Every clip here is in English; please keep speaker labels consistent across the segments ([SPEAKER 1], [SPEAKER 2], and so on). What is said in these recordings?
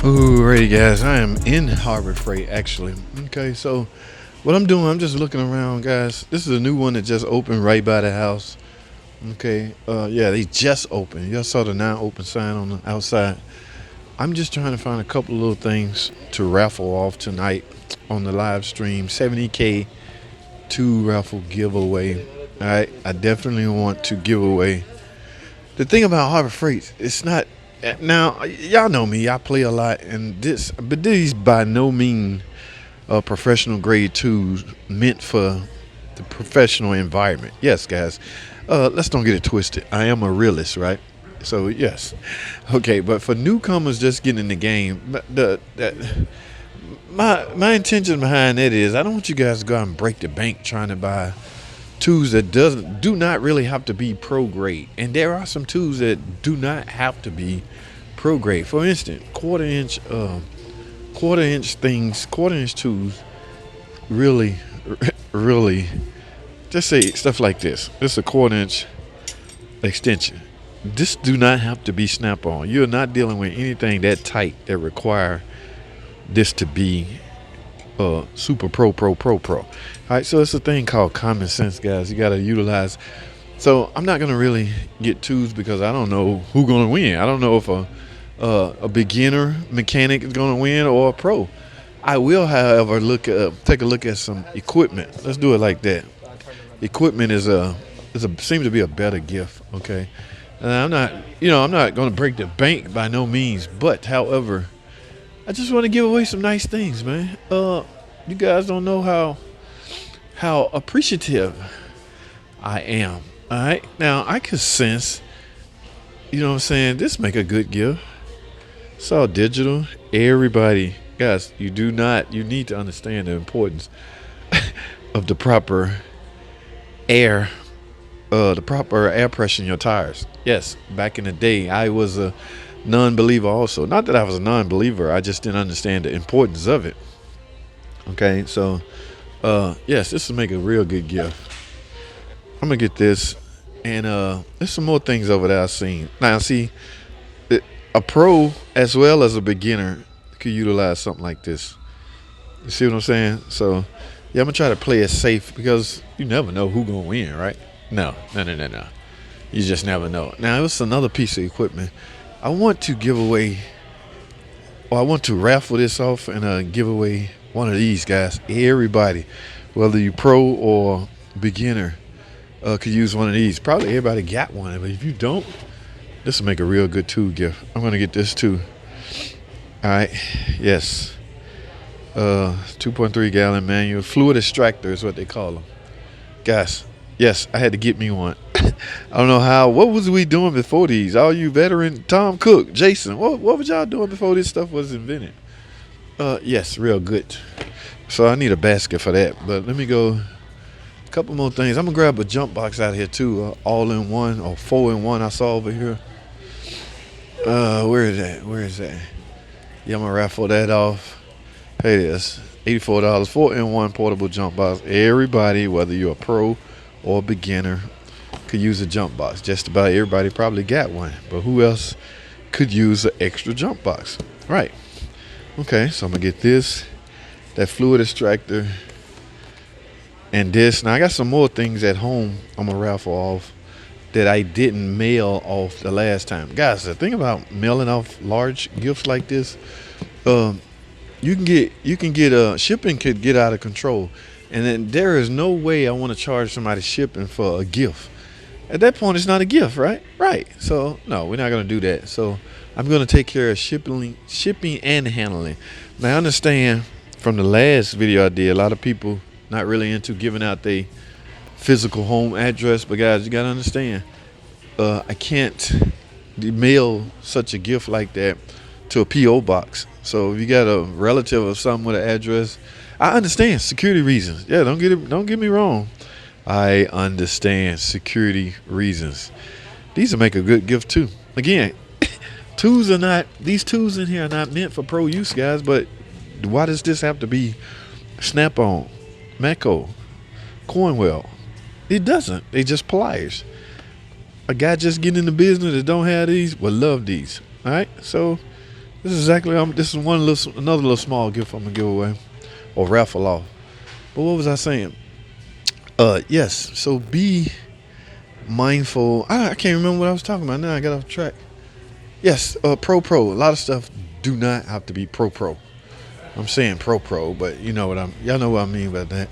[SPEAKER 1] Alrighty, guys, I am in Harbor Freight actually. Okay, so what I'm doing, I'm just looking around, guys. This is a new one that just opened right by the house. Okay, yeah, they just opened. Y'all saw the now open sign on the outside. I'm just trying to find a couple of little things to raffle off tonight on the live stream. 70K two raffle giveaway. All right, I definitely want to give away. The thing about Harbor Freight, it's not. Now, y'all know me. I play a lot, and but these by no means professional grade twos meant for the professional environment. Yes, guys. Let's don't get it twisted. I am a realist, right? So yes, okay. But for newcomers just getting in the game, my intention behind it is I don't want you guys to go out and break the bank trying to buy tools that do not really have to be pro grade, and there are some tools that do not have to be pro grade. For instance, quarter inch things, quarter inch tools, really, really, just say stuff like this. This is a quarter inch extension. This do not have to be snap on. You're not dealing with anything that tight that require this to be super pro. All right, so it's a thing called common sense, guys. You got to utilize. So I'm not gonna really get twos because I don't know who's gonna win. I don't know if a beginner mechanic is gonna win or a pro. I will, however, take a look at some equipment. Let's do it like that. Equipment seems to be a better gift. Okay, and I'm not gonna break the bank by no means, but however, I just want to give away some nice things, man. You guys don't know how appreciative I am. All right, now I could sense, you know what I'm saying, this make a good gift. It's all digital. Everybody, guys, you need to understand the importance of the proper air pressure in your tires. Yes, back in the day, I was a non-believer also. Not that I was a non-believer, I just didn't understand the importance of it. Okay, so yes, this will make a real good gift. I'm gonna get this, and there's some more things over there I've seen. Now, see, a pro as well as a beginner could utilize something like this. You see what I'm saying? So, yeah, I'm gonna try to play it safe because you never know who's gonna win, right? No. You just never know. Now, it's another piece of equipment. I want to give away, or I want to raffle this off and give away one of these, guys. Everybody, whether you pro or beginner, could use one of these. Probably everybody got one, but if you don't, this will make a real good tool gift. I'm gonna get this too. All right, yes. 2.3 gallon manual fluid extractor is what they call them, guys. Yes, I had to get me one. I don't know how. What was we doing before these? All you veteran, Tom Cook, Jason. What was y'all doing before this stuff was invented? Yes, real good. So I need a basket for that. But let me go. A couple more things. I'm gonna grab a jump box out of here too. All in one or 4-in-1. I saw over here. Where is that? Yeah, I'm gonna raffle that off. Hey, this $84. 4-in-1 portable jump box. Everybody, whether you're a pro or a beginner, could use a jump box. Just about everybody probably got one. But who else could use an extra jump box? Right. Okay, so I'm gonna get this, that fluid extractor, and this. Now I got some more things at home I'm gonna raffle off that I didn't mail off the last time. Guys, the thing about mailing off large gifts like this, you can get shipping could get out of control, and then there is no way I want to charge somebody shipping for a gift. At that point, it's not a gift, right? Right. So no, we're not gonna do that. So I'm gonna take care of shipping and handling. Now I understand from the last video I did, a lot of people not really into giving out their physical home address, but guys, you gotta understand, I can't mail such a gift like that to a PO box. So if you got a relative or something with an address, I understand security reasons. Yeah, don't get me wrong. I understand security reasons. These will make a good gift too. Again, these tools in here are not meant for pro use, guys, but why does this have to be Snap-on, Mecco, Cornwell? It doesn't. They just pliers. A guy just getting in the business that don't have these will love these. All right, so This is exactly. This is another little small gift I'm gonna give away or raffle off. But what was I saying? Yes. So be mindful. I can't remember what I was talking about. Now I got off track. Yes. Pro. A lot of stuff do not have to be pro. I'm saying pro, but you know y'all know what I mean by that.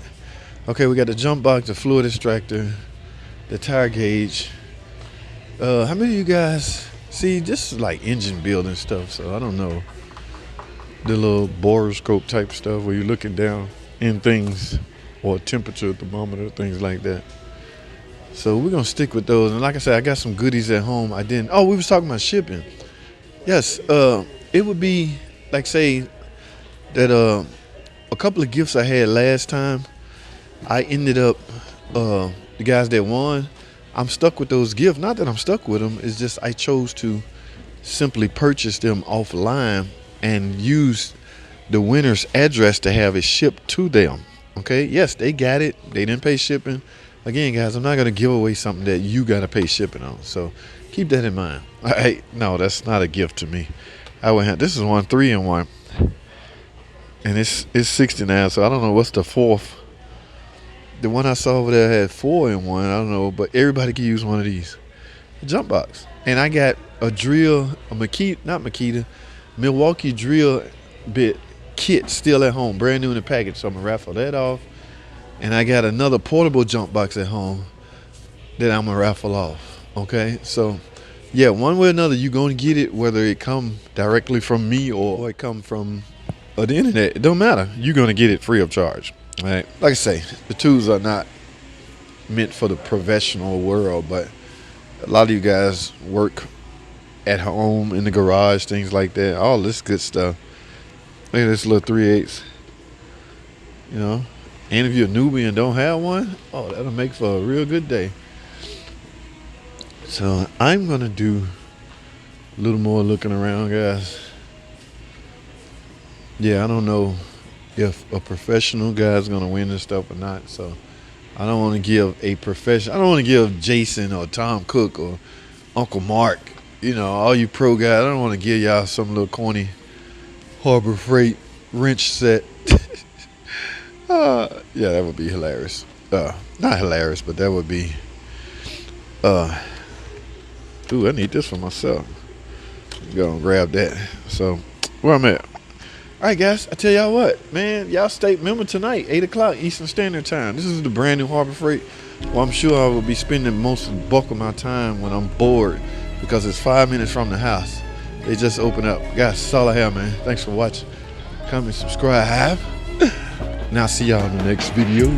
[SPEAKER 1] Okay, we got the jump box, the fluid extractor, the tire gauge. How many of you guys see this is like engine building stuff? So I don't know the little borescope type stuff where you're looking down in things or temperature thermometer, things like that. So we're gonna stick with those. And like I said, I got some goodies at home. I didn't. Oh, we was talking about shipping. Yes, it would be like say that a couple of gifts I had last time. I ended up the guys that won. I'm stuck with those gifts. Not that I'm stuck with them. It's just I chose to simply purchase them offline and use the winner's address to have it shipped to them. Okay. Yes, they got it. They didn't pay shipping. Again, guys, I'm not gonna give away something that you gotta pay shipping on. So keep that in mind. All right. No, that's not a gift to me. I would have. This is 3-in-1, and it's 69. So I don't know what's the fourth. The one I saw over there had 4-in-1. I don't know, but everybody can use one of these. A jump box. And I got a drill, Milwaukee drill bit kit still at home, brand new in the package. So I'm gonna raffle that off. And I got another portable jump box at home that I'm gonna raffle off. Okay, so yeah, one way or another, you're gonna get it, whether it come directly from me or it come from the internet. It don't matter. You're gonna get it free of charge. Right. Like I say, the tools are not meant for the professional world, but a lot of you guys work at home, in the garage, things like that. All this good stuff. Look at this little 3/8. You know, and if you're a newbie and don't have one, oh, that'll make for a real good day. So I'm gonna do a little more looking around, guys. Yeah, I don't know if a professional guy's gonna win this stuff or not. So I don't want to give I don't want to give Jason or Tom Cook or Uncle Mark, you know, all you pro guys. I don't want to give y'all some little corny Harbor Freight wrench set. Yeah, that would be hilarious. Not hilarious, but that would be. Ooh, I need this for myself. Go and grab that. So where I'm at. All right, guys, I tell y'all what, man, y'all remember tonight, 8 o'clock Eastern Standard Time. This is the brand new Harbor Freight. Well, I'm sure I will be spending most of the bulk of my time when I'm bored because it's 5 minutes from the house. They just open up. Guys, that's all I have, man. Thanks for watching. Comment, subscribe. Now, see y'all in the next video.